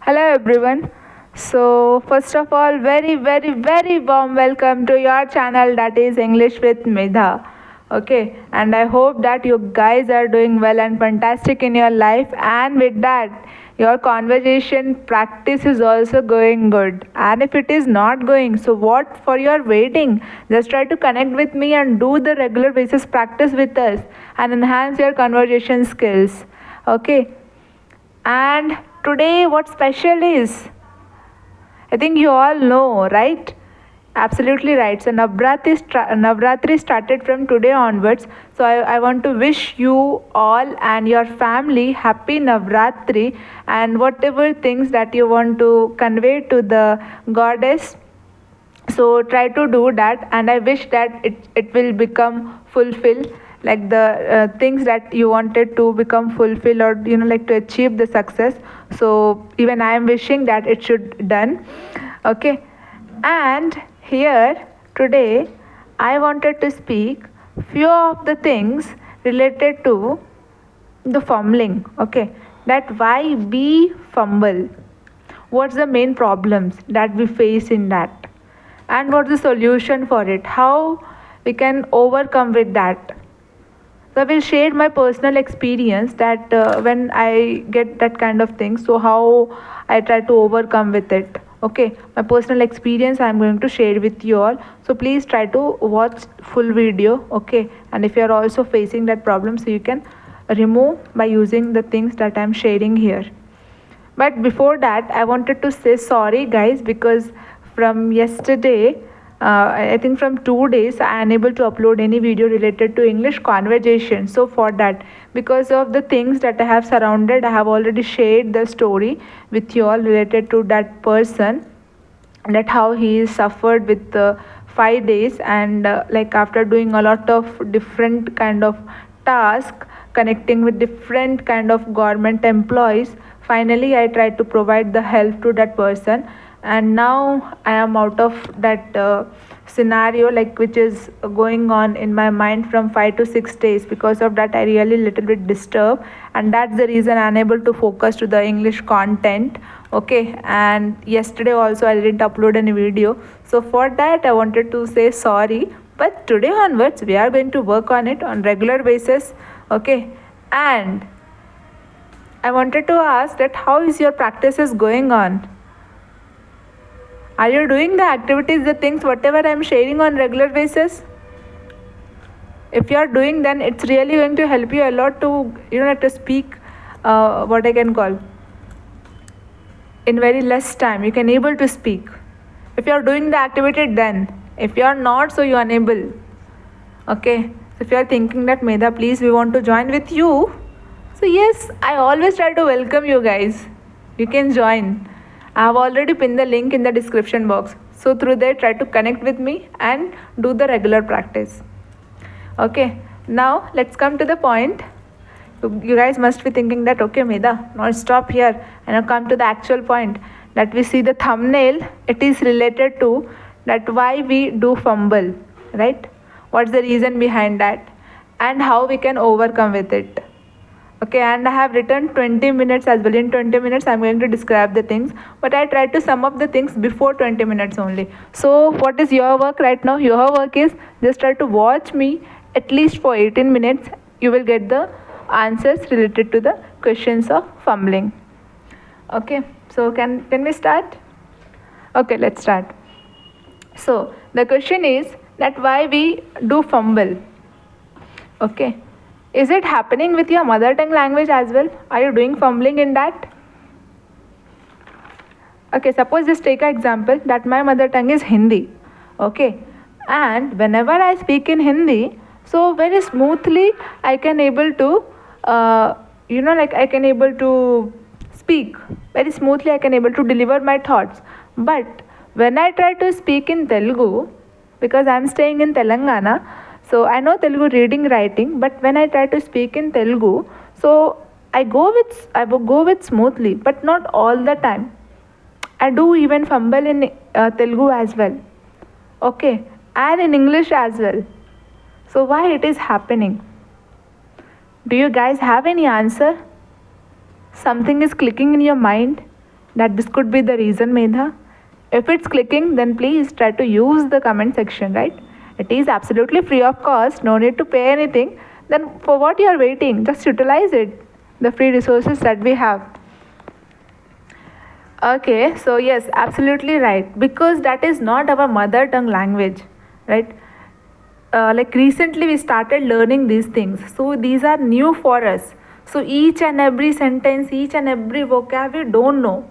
Hello everyone. So first of all, very warm welcome to your channel that is English with Medha. Okay, and I hope that you guys are doing well and fantastic in your life, and with that your conversation practice is also going good. And if it is not going, so what for you are waiting? Just try to connect with me and do the regular basis practice with us and enhance your conversation skills. Okay, and today, what special is? I think you all know, right? Absolutely right. So Navratri started from today onwards. So I want to wish you all and your family happy Navratri and whatever things that you want to convey to the goddess, so try to do that, and I wish that it will become fulfill, like the things that you wanted to become fulfill, or like to achieve the success. So even I am wishing that it should done. Okay, and here today I wanted to speak few of the things related to the fumbling. Okay, that why we fumble, what's the main problems that we face in that, and what's the solution for it, how we can overcome with that. So I will share my personal experience that when I get that kind of thing, so how I try to overcome with it. Okay, my personal experience I'm going to share with you all. So please try to watch full video. Okay, and if you are also facing that problem, so you can remove by using the things that I'm sharing here. But before that, I wanted to say sorry, guys, because from yesterday, I think from 2 days, I am unable to upload any video related to English conversation. So for that, because of the things that I have surrounded, I have already shared the story with you all related to that person, that how he suffered with 5 days, and like after doing a lot of different kind of task, connecting with different kind of government employees, finally I tried to provide the help to that person, and now I am out of that scenario, like which is going on in my mind from 5 to 6 days. Because of that, I really little bit disturbed, and that's the reason I'm unable to focus to the English content. Okay, and yesterday also I didn't upload any video, so for that I wanted to say sorry. But today onwards we are going to work on it on regular basis. Okay, and I wanted to ask that how is your practices going on? Are you doing the activities, the things, whatever I'm sharing on regular basis? If you are doing, then it's really going to help you a lot to to speak what I can call in very less time. You can able to speak. If you are doing the activity, then if you are not, so you are unable. Okay. So if you are thinking that Medha, please, we want to join with you. So yes, I always try to welcome you guys. You can join. I have already pinned the link in the description box. So through there, try to connect with me and do the regular practice. Okay, now let's come to the point. You guys must be thinking that, okay, Medha, now stop here and now come to the actual point. That we see the thumbnail, it is related to that why we do fumble, right? What's the reason behind that and how we can overcome with it. Okay, and I have written 20 minutes as well. In 20 minutes, I'm going to describe the things, but I try to sum up the things before 20 minutes only. So, what is your work right now? Your work is just try to watch me at least for 18 minutes. You will get the answers related to the questions of fumbling. Okay, so can we start? Okay, let's start. So, the question is that why we do fumble. Okay. Is it happening with your mother tongue language as well? Are you doing fumbling in that? Okay, suppose just take an example that my mother tongue is Hindi. Okay, and whenever I speak in Hindi, so very smoothly I can able to, like I can able to speak very smoothly. I can able to deliver my thoughts. But when I try to speak in Telugu, because I am staying in Telangana, so I know Telugu reading, writing, but when I try to speak in Telugu, so I will go with smoothly, but not all the time. I do even fumble in Telugu as well. Okay, and in English as well. So why it is happening? Do you guys have any answer? Something is clicking in your mind. that this could be the reason, Medha? If it's clicking, then please try to use the comment section, right? It is absolutely free of cost, no need to pay anything. Then for what you are waiting? Just utilize it, the free resources that we have. Okay, so yes, absolutely right. Because that is not our mother tongue language, right? Like recently we started learning these things, so these are new for us. So each and every sentence, each and every vocab we don't know,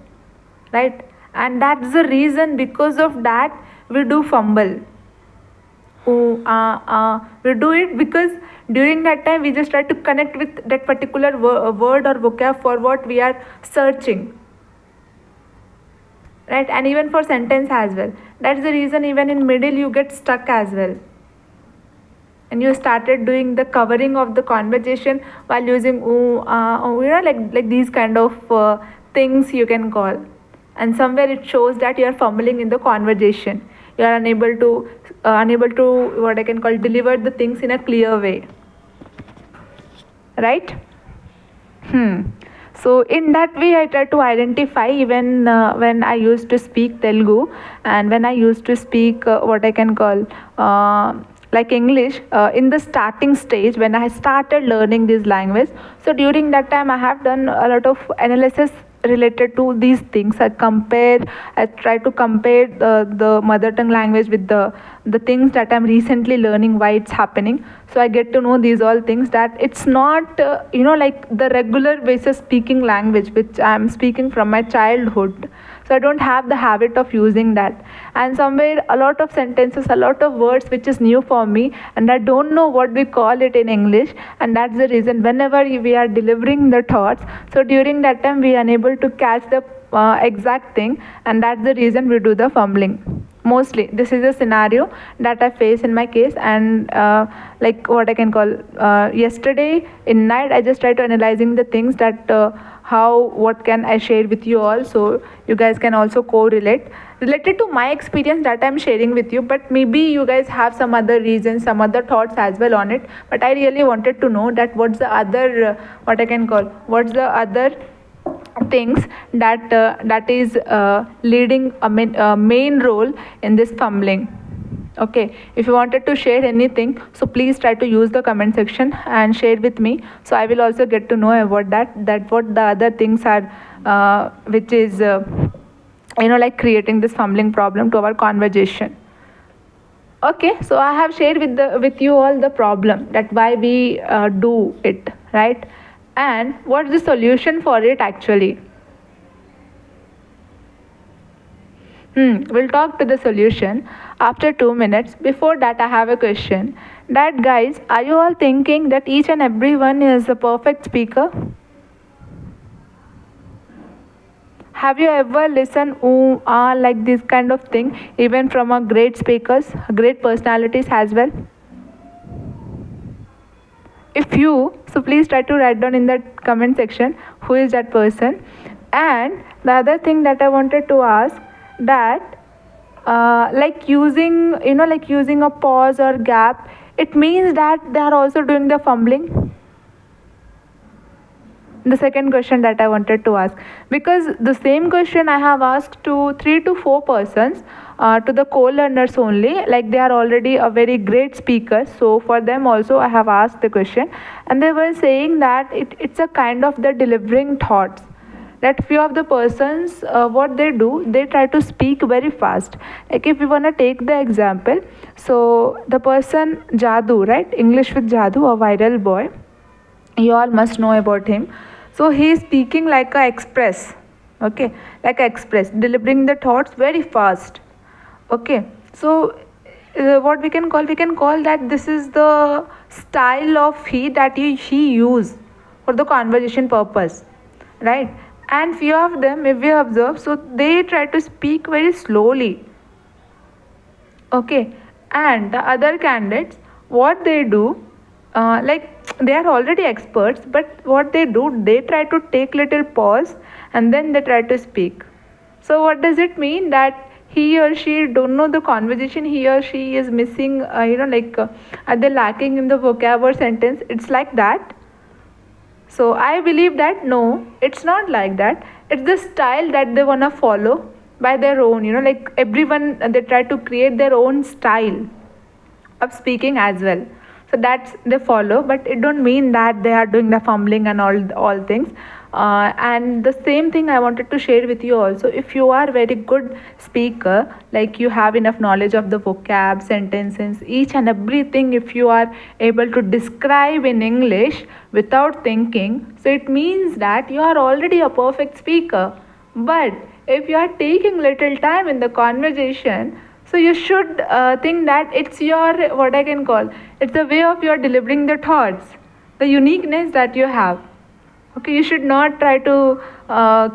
right? And that's the reason, because of that we do fumble. We do it because during that time we just try to connect with that particular word or vocab for what we are searching, right? And even for sentence as well, that's the reason even in middle you get stuck as well, and you started doing the covering of the conversation while using like these kind of things you can call, and somewhere it shows that you are fumbling in the conversation. You are unable to what I can call deliver the things in a clear way, right? So in that way, I try to identify even when I used to speak Telugu, and when I used to speak what I can call like English in the starting stage when I started learning this language. So during that time, I have done a lot of analysis related to these things. I try to compare the mother tongue language with the things that I'm recently learning, why it's happening. So I get to know these all things, that it's not like the regular basis speaking language which I'm speaking from my childhood. So I don't have the habit of using that, and somewhere a lot of sentences, a lot of words which is new for me, and I don't know what we call it in English. And that's the reason whenever we are delivering the thoughts, so during that time we are unable to catch the exact thing, and that's the reason we do the fumbling. Mostly this is a scenario that I face in my case. And like what I can call, yesterday in night I just tried to analyzing the things that how what can I share with you all, so you guys can also correlate related to my experience that I'm sharing with you. But maybe you guys have some other reasons, some other thoughts as well on it. But I really wanted to know that what's the other what I can call, what's the other things that is leading a main role in this fumbling. Okay, if you wanted to share anything, so please try to use the comment section and share with me, so I will also get to know about that what the other things are which is like creating this fumbling problem to our conversation. Okay, so I have shared with you all the problem, that why we do it, right? And what's the solution for it actually. We'll talk to the solution after 2 minutes. Before that, I have a question. That guys, are you all thinking that each and everyone is a perfect speaker? Have you ever listened like this kind of thing, even from a great speakers, great personalities as well? If you, so please try to write down in the comment section who is that person. And the other thing that I wanted to ask, that like using like using a pause or gap, it means that they are also doing the fumbling. The second question that I wanted to ask, because the same question I have asked to 3 to 4 persons, to the co-learners only, like they are already a very great speaker, so for them also I have asked the question, and they were saying that it's a kind of the delivering thoughts, that few of the persons what they do, they try to speak very fast. Like if we want to take the example, so the person Jadu, right, English with Jadu, a viral boy, you all must know about him. So he is speaking like a express, okay, like a express, delivering the thoughts very fast. Okay, so what we can call that this is the style of he use for the conversation purpose, right? And few of them, if we observe, so they try to speak very slowly. Okay, and the other candidates, what they do, like they are already experts, but what they do, they try to take little pause and then they try to speak. So what does it mean? That he or she don't know the conversation, he or she is missing, are they lacking in the vocab or sentence? It's like that. So I believe that no, it's not like that. it's the style that they want to follow by their own, like everyone, they try to create their own style of speaking as well. So that's they follow, but it don't mean that they are doing the fumbling and all things. And the same thing I wanted to share with you also. If you are very good speaker, like you have enough knowledge of the vocab, sentences, each and everything, if you are able to describe in English without thinking, so it means that you are already a perfect speaker. But if you are taking little time in the conversation, so you should think that it's your, what I can call, it's the way of your delivering the thoughts, the uniqueness that you have. Okay, you should not try to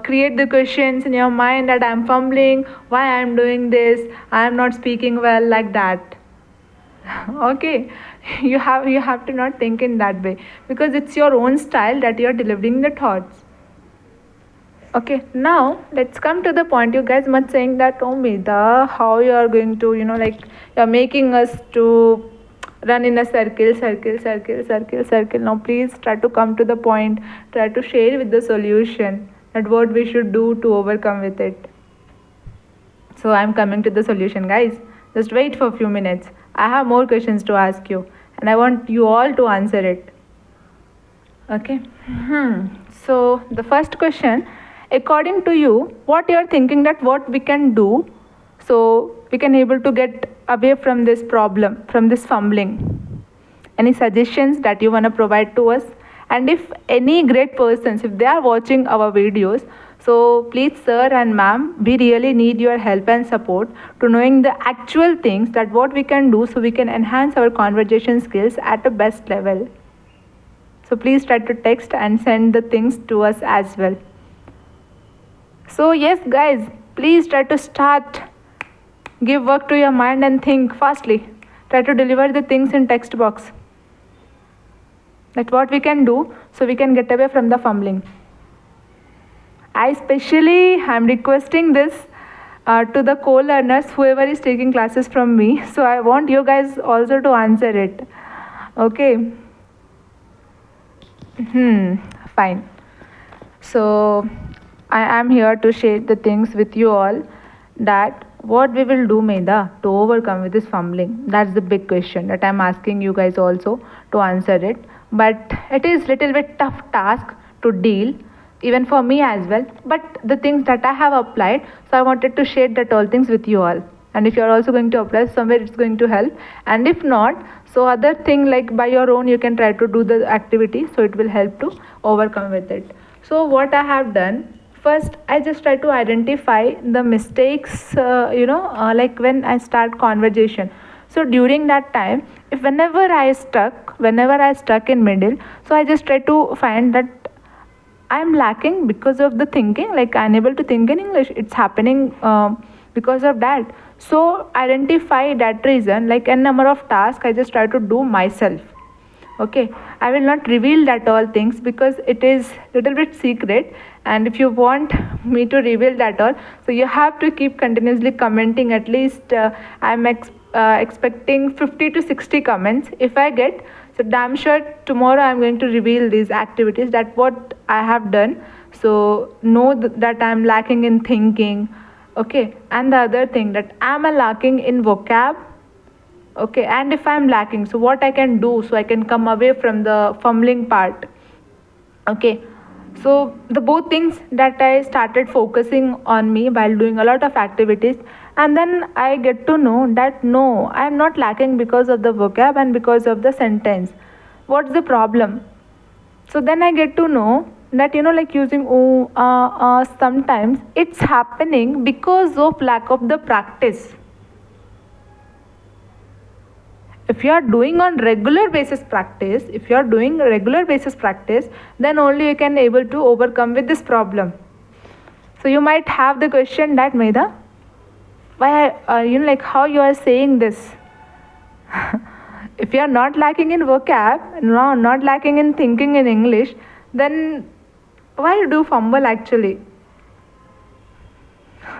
create the questions in your mind that I'm fumbling, why I'm doing this, I'm not speaking well, like that. Okay, you have to not think in that way, because it's your own style that you're delivering the thoughts. Okay, now let's come to the point. You guys must saying that, oh Medha, how you are going to, like you're making us to run in a circle, circle, circle, circle, circle. Now please try to come to the point, try to share with the solution that what we should do to overcome with it. So I'm coming to the solution, guys. Just wait for a few minutes. I have more questions to ask you, and I want you all to answer it. Okay. So the first question, according to you, what you are thinking that what we can do so we can able to get away from this problem, from this fumbling? Any suggestions that you want to provide to us? And if any great persons, if they are watching our videos, so please sir and ma'am, we really need your help and support to knowing the actual things that what we can do so we can enhance our conversation skills at the best level. So please try to text and send the things to us as well. So yes guys, please try to start, give work to your mind and think fastly. Try to deliver the things in text box. That's what we can do so we can get away from the fumbling. I'm requesting this to the co-learners, whoever is taking classes from me. So I want you guys also to answer it. Okay. Fine. So I am here to share the things with you all, that what we will do, Medha, to overcome with this fumbling. That's the big question that I'm asking you guys also to answer it. But it is little bit tough task to deal, even for me as well. But the things that I have applied, so I wanted to share that all things with you all. And if you are also going to apply somewhere, it's going to help. And if not, so other thing like by your own, you can try to do the activity, so it will help to overcome with it. So what I have done, first I just try to identify the mistakes, like when I start conversation. So during that time, if whenever I stuck in middle, so I just try to find that I'm lacking because of the thinking, like I'm unable to think in English, it's happening because of that. So identify that reason, like a number of tasks I just try to do myself. Okay, I will not reveal that all things because it is little bit secret, and if you want me to reveal that all, so you have to keep continuously commenting. At least I'm expecting 50 to 60 comments. If I get, so damn sure tomorrow I'm going to reveal these activities that what I have done. So know that I'm lacking in thinking. Okay, and the other thing that I'm lacking in vocab. Okay, and if I'm lacking, so what I can do so I can come away from the fumbling part. Okay, so the both things that I started focusing on me while doing a lot of activities, and then I get to know that no, I'm not lacking because of the vocab and because of the sentence. What's the problem? So then I get to know that like using sometimes it's happening because of lack of the practice. If you are doing on regular basis practice, then only you can able to overcome with this problem. So you might have the question that, Medha, why like how you are saying this? If you are not lacking in vocab, no, not lacking in thinking in English, then why you do fumble actually?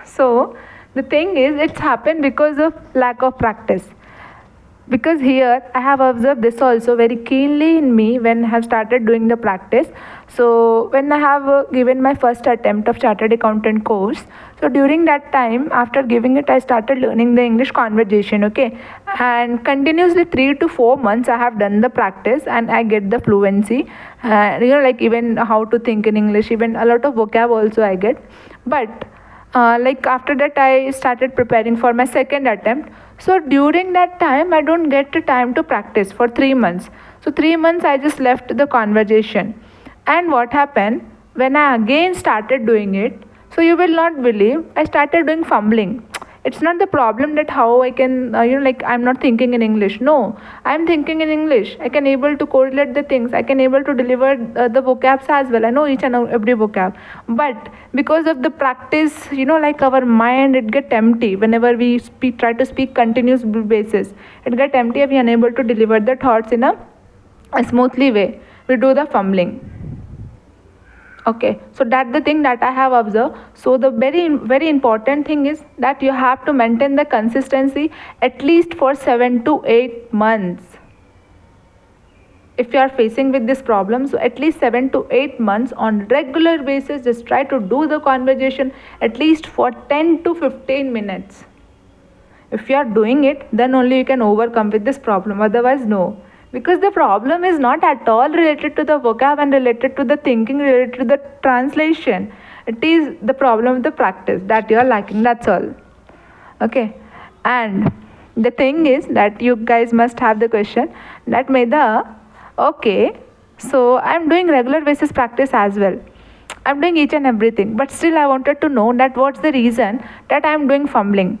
So the thing is, it's happened because of lack of practice. Because here I have observed this also very keenly in me when I have started doing the practice. So when I have given my first attempt of chartered accountant course, so during that time, after giving it, I started learning the English conversation. Okay, and continuously 3 to 4 months I have done the practice and I get the fluency. Like even how to think in English, even a lot of vocab also I get. But like after that I started preparing for my second attempt. So during that time I don't get the time to practice for 3 months. So 3 months I just left the conversation. And what happened when I again started doing it? So you will not believe, I started doing fumbling. It's not the problem that how I can, like I'm not thinking in English. No, I'm thinking in English. I can able to correlate the things. I can able to deliver the vocabs as well. I know each and every vocab. But because of the practice, like our mind, it get empty whenever we try to speak continuous basis. It get empty and we are unable to deliver the thoughts in a smoothly way. We do the fumbling. Okay, so that's the thing that I have observed. So the very important thing is that you have to maintain the consistency at least for 7 to 8 months. If you are facing with this problem, so at least 7 to 8 months on regular basis, just try to do the conversation at least for 10 to 15 minutes. If you are doing it, then only you can overcome with this problem. Otherwise, no. Because the problem is not at all related to the vocab and related to the thinking, related to the translation. It is the problem of the practice that you are lacking. That's all. Okay. And the thing is that you guys must have the question that Medha, okay, so I'm doing regular basis practice as well. I'm doing each and everything, but still I wanted to know that what's the reason that I'm doing fumbling.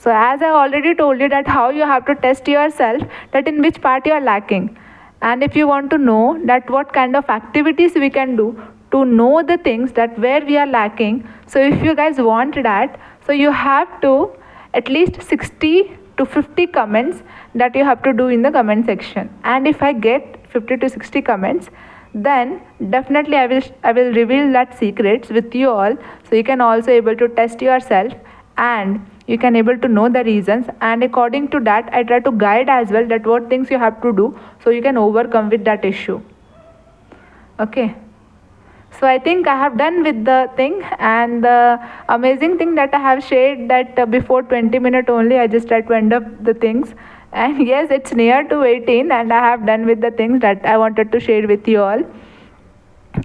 So as I already told you that how you have to test yourself that in which part you are lacking. And if you want to know that what kind of activities we can do to know the things that where we are lacking. So if you guys want that, so you have to at least 60 to 50 comments that you have to do in the comment section. And if I get 50 to 60 comments, then definitely I will reveal that secrets with you all, so you can also able to test yourself and you can able to know the reasons, and according to that I try to guide as well that what things you have to do so you can overcome with that issue. Okay, so I think I have done with the thing, and the amazing thing that I have shared that before 20 minutes only I just try to end up the things. And yes, it's near to 18 and I have done with the things that I wanted to share with you all.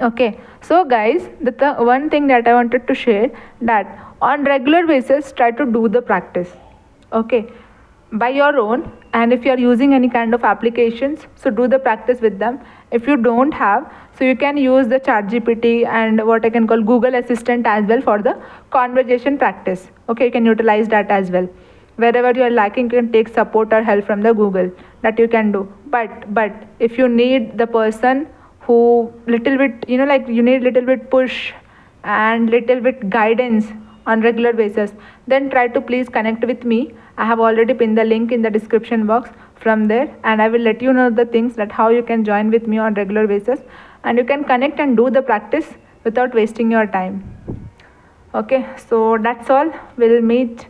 Okay, so guys, the one thing that I wanted to share, that on regular basis try to do the practice. Okay, by your own, and if you are using any kind of applications, so do the practice with them. If you don't have, so you can use the chat gpt and what I can call Google Assistant as well for the conversation practice. Okay, you can utilize that as well. Wherever you are lacking, you can take support or help from the Google, that you can do. But if you need the person who little bit, like you need little bit push and little bit guidance on regular basis, then try to please connect with me. I have already pinned the link in the description box. From there, and I will let you know the things that how you can join with me on regular basis, and you can connect and do the practice without wasting your time. Okay, so that's all. We'll meet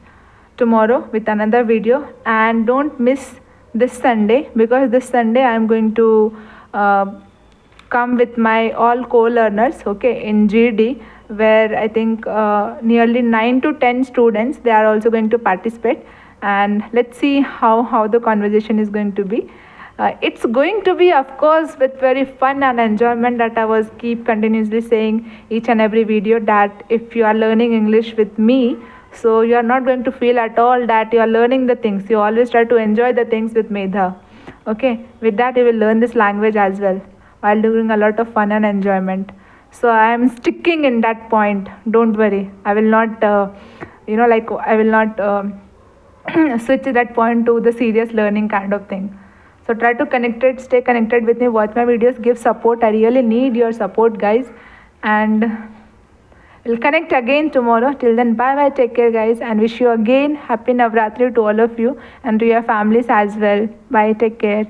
tomorrow with another video, and don't miss this Sunday, because this Sunday I am going to come with my all co-learners, okay, in GD, where I think nearly 9 to 10 students, they are also going to participate, and let's see how the conversation is going to be. It's going to be, of course, with very fun and enjoyment, that I was keep continuously saying each and every video, that if you are learning English with me, so you are not going to feel at all that you are learning the things. You always try to enjoy the things with Medha. Okay, with that you will learn this language as well while doing a lot of fun and enjoyment. So I am sticking in that point. Don't worry. I will not, I will not switch that point to the serious learning kind of thing. So try to stay connected with me, watch my videos, give support. I really need your support, guys. And we'll connect again tomorrow. Till then, bye bye, take care, guys, and wish you again happy Navratri to all of you and to your families as well. Bye, take care.